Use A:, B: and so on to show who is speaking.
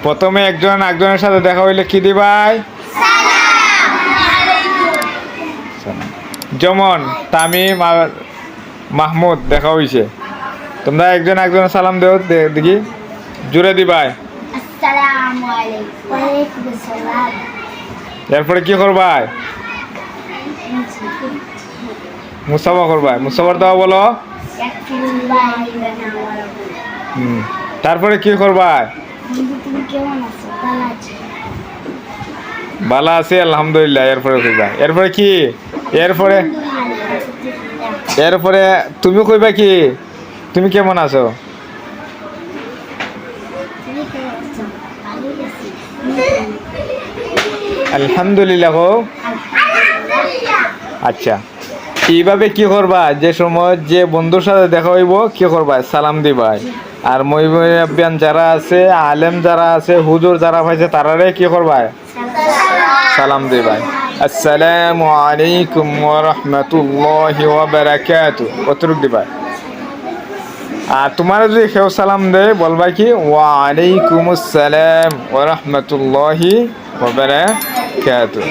A: প্রথমে একজন একজনের সাথে দেখা হইলে কি দিবাই? যেমন তামিম আর মাহমুদ দেখা হইছে, তোমরা একজন একজনের সালাম দেও, দেখি জুড়ে দিবাই।
B: আসসালামু আলাইকুম। ওয়ালাইকুম আসসালাম।
A: এরপরে কি করবাই? মুসাফা করবাই। মুসাফার দাও বলো। তারপরে কি করবাই?
B: তুমি কেমন আছো? ভালো আছি।
A: ভালো আছি আলহামদুলিল্লাহ। এরপরে কইবা, এরপরে কি? এরপরে এরপরে তুমি কইবা কি? তুমি কেমন আছো? আলহামদুলিল্লাহ। আচ্ছা, এইভাবে কি করবা? যে সময় যে বন্ধুর সাথে দেখা হইব কি করবা? সালাম দিবাই। আর মহিবান যারা আছে, আলেম যারা আছে, হুজুর যারা পাইছে তারারে কি করবা? সালাম দিবাই। আসসালামু আলাইকুম ওয়া রাহমাতুল্লাহি ওয়া বারাকাতুহু কতটুক দিবাই। আর তোমার যদি কেউ সালাম দেয় বলবা কি? ওয়া আলাইকুম আসসালাম ওয়া রাহমাতুল্লাহি ওয়া বারাকাতুহু।